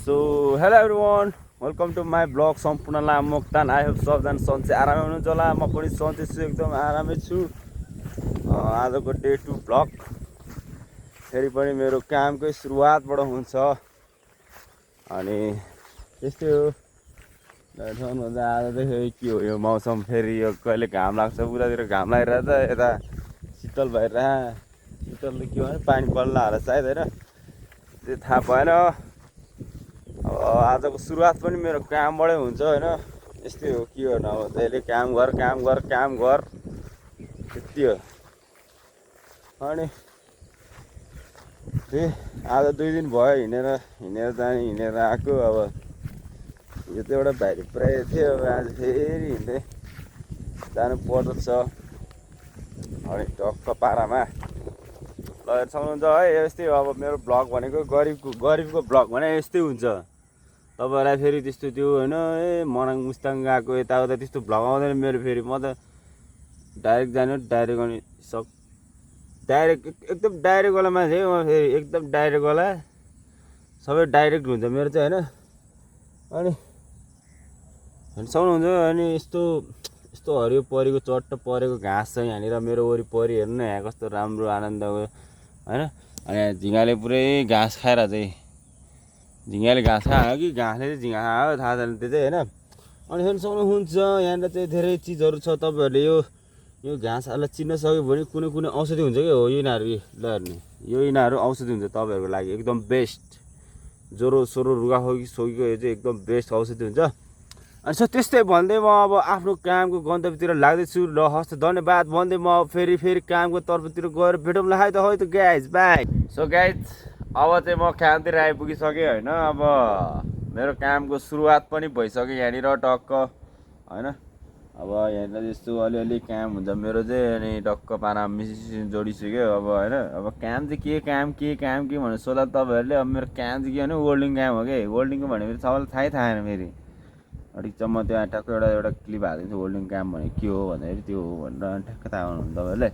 So hello everyone welcome to my blog सम्पूर्णलाई Moktan. I hope सबजना सन्चै आरामै हुनुहुन्छ होला। म पनि सन्चै छु, एकदम आरामै छु। आजको डे 2 ब्लग फेरि पनि मेरो कामकै सुरुवातबाट हुन्छ अनि त्यस्तै हो। आज चाहिँ के हो यो मौसम, फेरि यो कहिले घाम लाग्छ, उतातिर घाम लागिरहेछ, यता शीतल भइरह। शीतलले के भने पानी पर्ला होला सायद, होइन त्यो थाहा भएन। अब आजको सुरुवात पनि मेरो कामबाटै हुन्छ होइन। यस्तै हो, के गर्नु, अब जहिले काम गर त्यति हो। अनि त्यही आज 2 दिन भयो हिँडेर जाने, हिँडेर आएको। अब यो त एउटा भाइले पुऱ्याएको थियो, अब आज फेरि हिँड्दै जानु पर्दछ। अनि टक्क पारामा लगेर सक्नुहुन्छ है। यस्तै हो, अब मेरो ब्लग भनेको गरिबको ब्लग भने यस्तै हुन्छ। तपाईँहरूलाई फेरि त्यस्तो त्यो होइन मनाङ मुस्ताङ गएको यताउता त्यस्तो भ्लग आउँदैन मेरो। फेरि म त डाइरेक्ट जानु, डाइरेक्ट अनि डाइरेक्ट एकदम डाइरेक्ट वाला मान्छे हो म। फेरि एकदम डाइरेक्ट वाला, सबै डाइरेक्ट हुन्छ मेरो चाहिँ होइन। अनि सक्नुहुन्छ। अनि यस्तो हरियो परेको चट्ट परेको घाँस छ यहाँनिर मेरो वरिपरि, हेर्नु न यहाँ कस्तो राम्रो आनन्दको होइन। अनि झिँगाले पुरै घाँस खाएर चाहिँ, झिँगाले घाँस खायो कि घाँसले चाहिँ झिँगा खायो थाहा छैन त्यो चाहिँ होइन। अनि हेर्नु सक्नुहुन्छ यहाँनिर चाहिँ धेरै चिजहरू छ। तपाईँहरूले यो घाँसहरूलाई चिन्न सक्यो भने कुनै औषधि हुन्छ क्या हो यिनीहरू। ल हेर्नु, यो यिनीहरू औषधि हुन्छ तपाईँहरूको लागि, एकदम बेस्ट। ज्वरो सोरो रुगाखोकी सोकीको यो चाहिँ एकदम बेस्ट औषधि हुन्छ। अनि सो त्यस्तै भन्दै म अब आफ्नो कामको गन्तव्यतिर लाग्दैछु। ल हस्, धन्यवाद भन्दै म फेरि कामको तर्फतिर गएर भेटौँला। है त गाइज, बाई। सो गाइज अब चाहिँ म कामतिर आइपुगिसकेँ होइन। अब मेरो कामको सुरुवात पनि भइसक्यो यहाँनिर टक्क होइन। अब यहाँनिर यस्तो अलिअलि काम हुन्छ मेरो चाहिँ, अनि टक्क पाना मिसिन जोडिसक्यो अब होइन। अब काम चाहिँ के भनेर सोध्दा तपाईँहरूले, अब मेरो काम चाहिँ के भने वेल्डिङ काम हो कि। वेल्डिङको भनेपछि सबैलाई थाहै थाहा छैन फेरि। ठिक छ, म त्यहाँ टक्क एउटा क्लिप हालिदिन्छु वेल्डिङ काम भने के हो भन्दाखेरि त्यो हो भनेर ठ्याक्क थाहा हुनुहुन्छ तपाईँहरूले।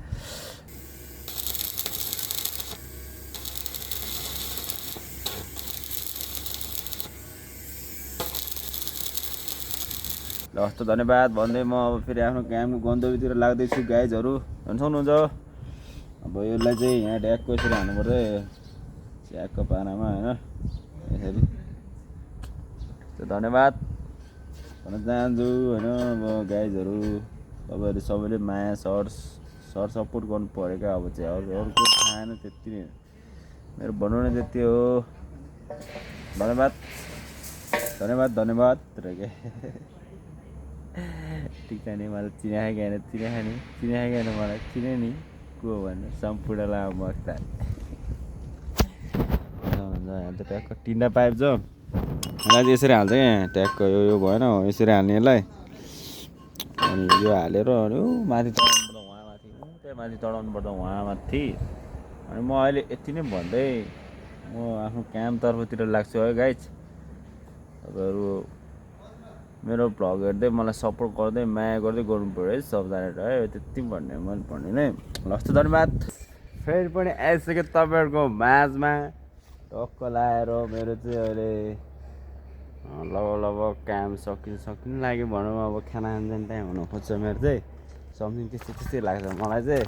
ल हस्, धन्यवाद भन्दै म अब फेरि आफ्नो कामको गन्तव्यतिर लाग्दैछु गाइजहरू, हेर्नु सक्नुहुन्छ। अब यसलाई चाहिँ यहाँ ड्याकको यसरी हाल्नुपर्छ च्याकको पानामा होइन, यसरी। धन्यवाद भन्न चाहन्छु होइन। अब गाइजहरू तपाईँहरू सबैले माया सपोर्ट गर्नु पऱ्यो क्या। अब चाहिँ अरू केही थाहा त्यति नै मेरो भन्नु नै त्यति हो। धन्यवाद र के ठिक छ नि, मलाई चिनाएन मलाई चिने नि को भन्नु सम्पूर्णलाई मक्ता। यहाँ त ट्याक्क टिन्डा पाइप छ, यसलाई चाहिँ यसरी हाल्छ क्या ट्याक्क। यो भएन यसरी हाल्ने यसलाई। अनि यो हालेर अनि माथि चढाउनु पर्छ, त्यहाँ माथि चढाउनु पर्छ वहाँ माथि। अनि म अहिले यति नै भन्दै म आफ्नो कामतर्फतिर लाग्छु है गाइज। तपाईँहरू मेरो भ्लग हेर्दै मलाई सपोर्ट गर्दै माया गर्दै गर्नु पऱ्यो है सबजनाले है। त्यति भन्ने मैले भन्ने नै लस्ट। धन्यवाद फेरि पनि आइसक्यो तपाईँहरूको माझमा टक्क लाएर। मेरो चाहिँ अहिले लगभग काम सकिनु लाग्यो भनौँ। अब खाना खाने टाइम हुनु खोज्छ मेरो चाहिँ, समथिङ त्यस्तै लाग्छ मलाई चाहिँ।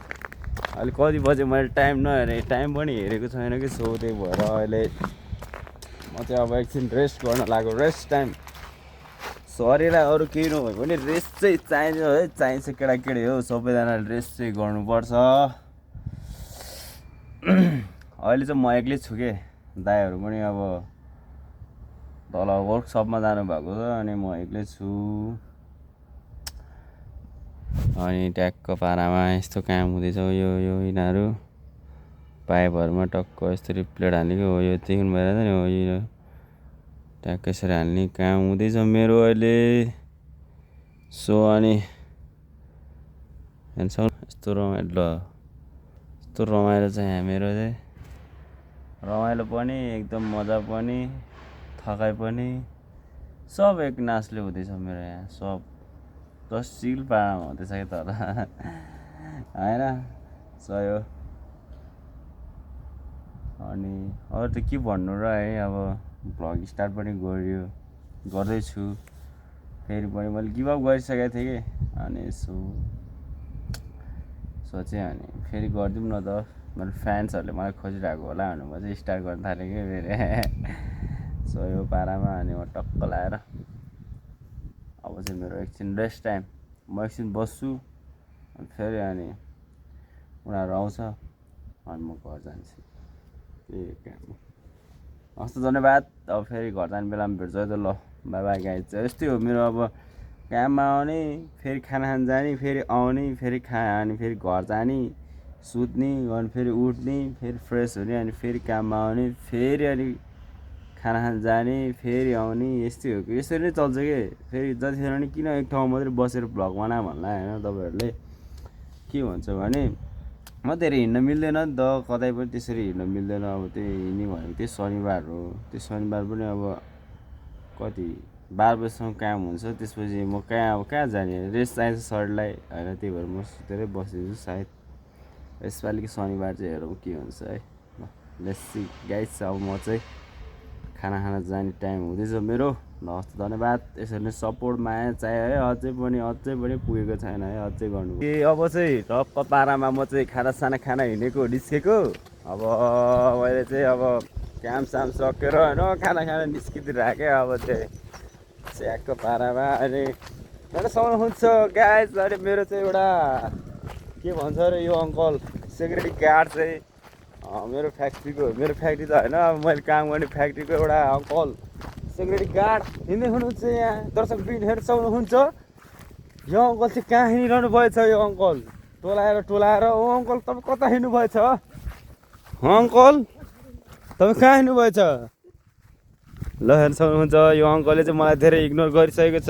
अहिले कति बज्यो मैले टाइम नहेरेँ, टाइम पनि हेरेको छैन कि। सो त्यही भएर अहिले म चाहिँ अब एकछिन रेस्ट गर्न लाग्यो, रेस्ट टाइम। शरीरलाई अरू केही नभए पनि रेस्ट चाहिँ चाहिन्छ है, चाहिन्छ केटाकेटी हो सबैजनाले रेस्ट चाहिँ गर्नुपर्छ। अहिले चाहिँ म एक्लै छु के, दाइहरू पनि अब तल वर्कसपमा जानुभएको छ अनि म एक्लै छु। अनि ट्याक्क पारामा यस्तो काम हुँदैछ। यो यिनीहरू पाइपहरूमा टक्क यसरी प्लेट हाल्ने कि हो, यो चिकन भइरहेछ नि हो, यो ट्याक्क यसरी हाल्ने काम हुँदैछ मेरो अहिले। सो अनि यस्तो रमाइलो छ यहाँ मेरो चाहिँ। रमाइलो पनि एकदम मजा पनि थकाइ पनि सब एक नासले हुँदैछ मेरो यहाँ। सब तसिल पारामा हुँदैछ कि तर होइन सही हो। अनि अरू त के भन्नु र है। अब भ्लग स्टार्ट पनि गर्दैछु फेरि पनि मैले गिभअप गरिसकेको थिएँ कि अनि यसो सोचेँ अनि फेरि गरिदिउँ न त मेरो फ्यान्सहरूले मलाई खोजिरहेको होला भनेर म चाहिँ स्टार्ट गर्न थालेँ कि फेरि सो यो पारामा अनि म टक्क लाएर अब चाहिँ मेरो एकछिन रेस्ट टाइम म एकछिन बस्छु अनि फेरि अनि उनीहरू आउँछ अनि म घर जान्छु त्यही काम हस् त धन्यवाद अब फेरि घर जाने बेलामा भेट्छ है त ल बाई बाई गाइज यस्तै हो मेरो अब काममा आउने फेरि खाना खान जाने फेरि आउने फेरि अनि फेरि घर जाने सुत्ने अनि फेरि उठ्ने फेरि फ्रेस हुने अनि फेरि काममा आउने फेरि अनि खाना खान जाने फेरि आउने यस्तै हो कि यसरी नै चल्छ कि फेरि जतिखेर नि किन एक ठाउँमा मात्रै बसेर भ्लग बना भन्ला होइन तपाईँहरूले के भन्छ भने म धेरै हिँड्न मिल्दैन नि त कतै पनि त्यसरी हिँड्न मिल्दैन अब त्यही हिँड्ने भनेको त्यही शनिबार हो त्यो शनिबार पनि अब कति 12 बजीसम्म काम हुन्छ त्यसपछि म कहाँ जाने रेस्ट चाहिन्छ शरीरलाई होइन त्यही भएर म सुतेरै बसिदिन्छु सायद यसपालिको शनिबार चाहिँ हेरौँ के हुन्छ है लेट्स सी गाइस अब म चाहिँ खाना खाना जाने टाइम हुँदैछ मेरो ल हस् धन्यवाद यसरी नै सपोर्ट माया चाहियो है अझै पनि पुगेको छैन है अझै गर्नु ए अब चाहिँ टक्क पारामा म चाहिँ खाना हिँडेको निस्केको अब मैले चाहिँ अब काम साम सकेर होइन खाना निस्किदिइराखेँ अब चाहिँ स्याकको पारामा अनि मेरो सक्नुहुन्छ गाइस अनि मेरो चाहिँ एउटा के भन्छ अरे यो अङ्कल सेक्युरिटी गार्ड चाहिँ मेरो फ्याक्ट्री त होइन अब मैले काम गर्ने फ्याक्ट्रीको एउटा अङ्कल सेक्युरिटी गार्ड हिँड्दै हुनुहुन्छ यहाँ दर्शकबिन हेर्न सक्नुहुन्छ यो अङ्कल चाहिँ कहाँ हिँडिरहनु भएछ यो अङ्कल टोलाएर ओ अङ्कल तपाईँ कता हिँड्नु भएछ अङ्कल तपाईँ कहाँ हिँड्नु भएछ ल हेर्न सक्नुहुन्छ यो अङ्कलले चाहिँ मलाई धेरै इग्नोर गरिसकेको छ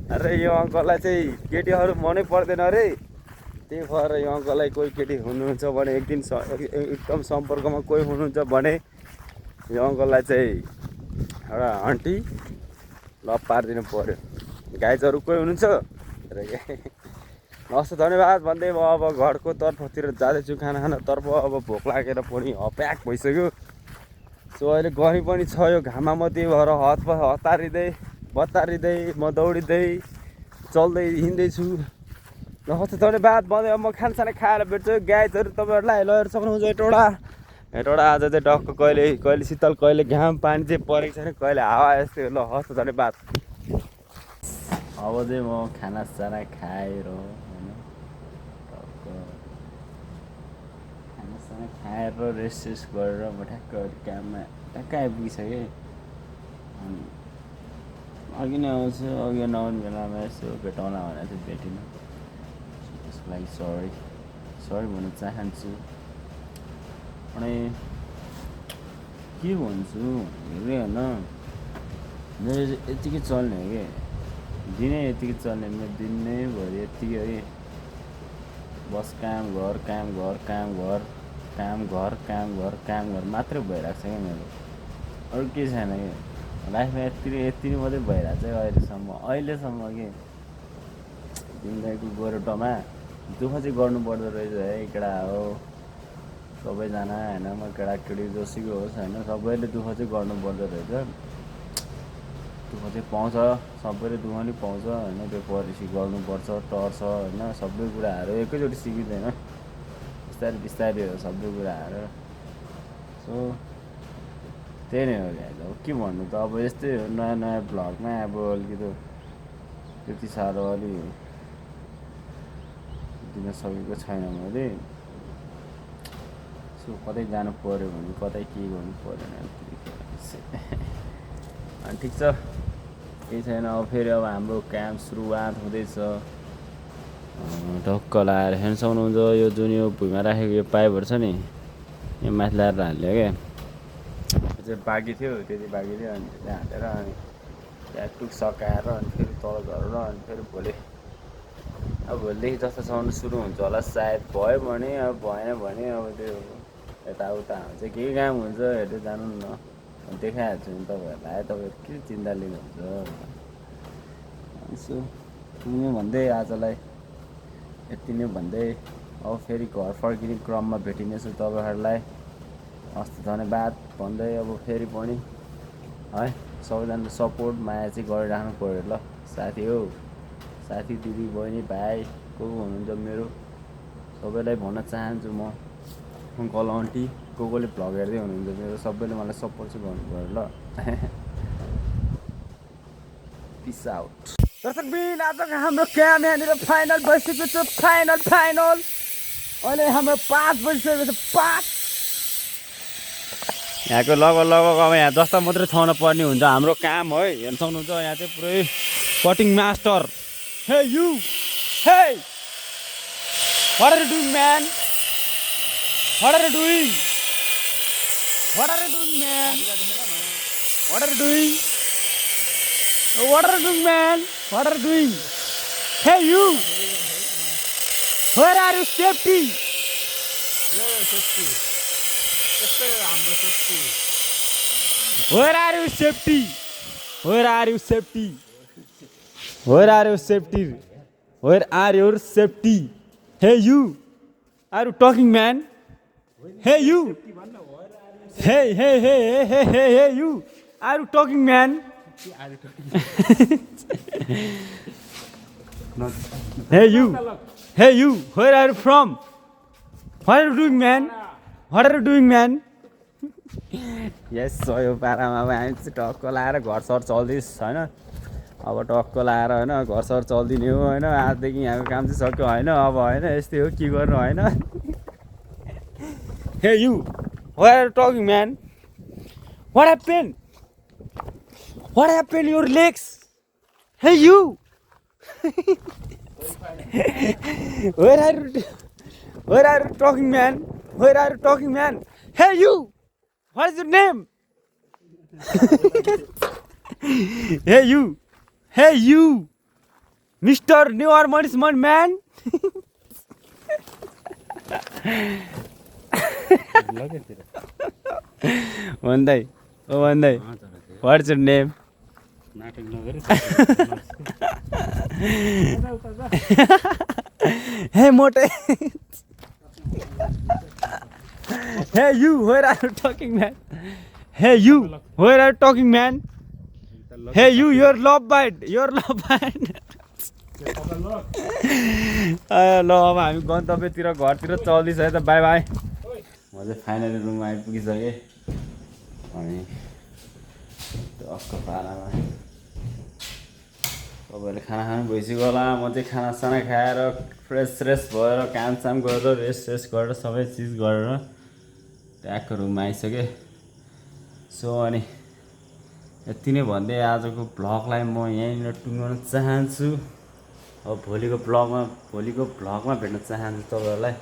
अरे यो अङ्कललाई चाहिँ केटीहरू मनै पर्दैन अरे त्यही भएर यो अङ्कललाई कोही केटी हुनुहुन्छ भने एकदम सम्पर्कमा कोही हुनुहुन्छ भने यो अङ्कललाई चाहिँ एउटा आन्टी लभ पारिदिनु पर्यो गाइजहरू कोही हुनुहुन्छ हस् धन्यवाद भन्दै म अब घरको तर्फतिर जाँदैछु खाना खानातर्फ अब भोक लागेर पनि हप्याक भइसक्यो सो अहिले गर्मी पनि छ यो घाममा म त्यही भएर बतारिँदै म दौडिँदै चल्दै हिँड्दैछु ल हस् धन्यवाद भन्दै अब म खानासाना खाएर भेट्छु गाइजहरू तपाईँहरूलाई हेर्न सक्नुहुन्छ हेटौँडा आज चाहिँ टक्क कहिले शीतल कहिले घाम पानी चाहिँ परेको छैन कहिले हावा यस्तै ल हस् धन्यवाद अब चाहिँ म खानासाना खाएर होइन टक्क खानासाना खाएर रेस्ट गरेर म ठ्याक्क काममा ठ्याक्क आइपुगिसकेँ अनि अघि नै आउँछु अघि नआउने बेलामा यसो भेटाउला भनेर चाहिँ भेटिनँ त्यसको लागि सरी भन्न चाहन्छु अनि के भन्छु हेरेँ होइन मेरो चाहिँ यतिकै चल्ने हो कि दिनै यतिकै चल्ने मेरो दिनैभरि यतिकै है बस काम घर मात्रै भइरहेको छ क्या मेरो अरू केही छैन कि लाइफमा यति नै मात्रै भइरहेको छ अहिलेसम्म कि जिन्दगीको गोरेटोमा दुःख चाहिँ गर्नुपर्दो रहेछ है केटा हो सबैजना होइन म केटाकेटी जोसीको होस् होइन सबैले दुःख चाहिँ गर्नुपर्दो रहेछ दुःख चाहिँ पाउँछ सबैले दुःख नि पाउँछ होइन त्यो पछि गर्नुपर्छ टर्छ होइन सबै कुराहरू एकैचोटि सिकिँदैन बिस्तारै हो सबै कुराहरू सो त्यही नै हो गाइज अब के भन्नु त अब यस्तै हो नयाँ भ्लगमा अब अलिकति त्यति साह्रो अलि दिन सकेको छैन मैले सो कतै जानु पऱ्यो भने कतै के गर्नु परेन अनि ठिक छ केही छैन अब फेरि अब हाम्रो काम सुरुवात हुँदैछ ढक्क लाएर हेर्न सक्नुहुन्छ यो जुन यो भुइँमा राखेको यो पाइपहरू छ नि यो माथि ल्याएर हाल्यो क्या त्यो चाहिँ बाँकी थियो अनि त्यसलाई हालेर अनि त्यहाँ टुक सकाएर अनि फेरि तल झरेर अनि फेरि अब भोलिदेखि जस्तोसम्म सुरु हुन्छ होला सायद भयो भने अब भएन भने अब त्यो यताउता हुन्छ केही काम हुन्छ हेर्दै जानु न देखाइहाल्छु नि तपाईँहरूलाई तपाईँहरू के चिन्ता लिनुहुन्छ यसो यति भन्दै आजलाई यति नै भन्दै अब फेरि घर फर्किने क्रममा भेटिनेछु तपाईँहरूलाई अस्ति धन्यवाद भन्दै अब फेरि पनि है सबैजनाले सपोर्ट माया चाहिँ गरिराख्नु पऱ्यो ल साथी हो, साथी दिदी बहिनी भाइ को हुनुहुन्छ मेरो सबैलाई भन्न चाहन्छु म, अङ्कल आन्टी कोले भ्लग हेर्दै हुनुहुन्छ मेरो सबैले मलाई सपोर्ट चाहिँ गर्नु पऱ्यो ल। Peace out. दर्शकबिन आजको हाम्रो क्याम्प यहाँनिर फाइनल भइसकेको छ, फाइनल अहिले हाम्रो 5 बजिसकेको छ, 5। यहाँको लगभग अब यहाँ 10 मात्रै छाउन पर्ने हुन्छ हाम्रो काम है। हेर्न सक्नुहुन्छ यहाँ चाहिँ पुरै cutting master. Hey you, hey what are you doing man, what are you doing, what are you doing man, what are you doing, what are you doing man, what are you doing, hey you, where are you safety, where are you safety, where are you safety, where are you safety, where are your safety, hey you, are you talking man, hey you, hey you, are you talking man, hey you, where are you from, what are you doing man, what are you doing man. यस यो पारामा अब हामी चाहिँ टक्क लाएर घरसर चल्दैछ होइन। अब टक्क लाएर होइन घरसर चल्दिने हो होइन। आजदेखि यहाँको काम चाहिँ सक्यो होइन। अब होइन यस्तै हो, के गर्नु होइन। Hey you, what are you talking man, what happen your legs, hey you, where are you talking man, where are you talking man, hey you, what is your name? Hey you, Mr. New Harmonization man. One day, what's your name? Hey Mote. Hey you, where are you talking man? Hey you, where are you talking man? Hey you, your love bite, your love bite. ल अब हामी गन्तव्यतिर घरतिर चल्दैछ है त, by by. म चाहिँ finally रुममा आइपुगिसकेँ अनि टक्क पारामा तपाईँहरूले खाना खानु भइसक्यो होला। म चाहिँ खानासाना खाएर फ्रेस भएर कामसाम गरेर रेस्ट गरेर सबै चिज गरेर ट्याक्क रुममा आइसकेँ। सो अनि यति नै भन्दै आजको भ्लगलाई म यहीँनिर टुङ्गाउन चाहन्छु। अब भोलिको भ्लगमा भेट्न चाहन्छु तपाईँहरूलाई।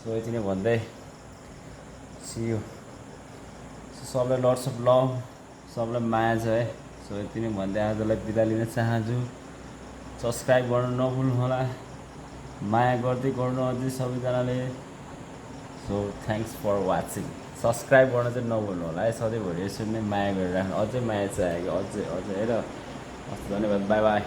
सो यति नै भन्दै सी यू। सबलाई लट्स अफ लभ, सबलाई माया छ है। सो यति नै भन्दै आजलाई बिदा लिन चाहन्छु। सब्सक्राइब गर्नु नभुल्नु होला, माया गर्दै गर्नु अझै सबैजनाले। So thanks for watching. Subscribe गर्न चाहिँ नभुल्नु होला है। सधैँभरि यसरी नै माया गरिराख्नु, अझै माया चाहियो अझै है त। धन्यवाद, बाई बाई।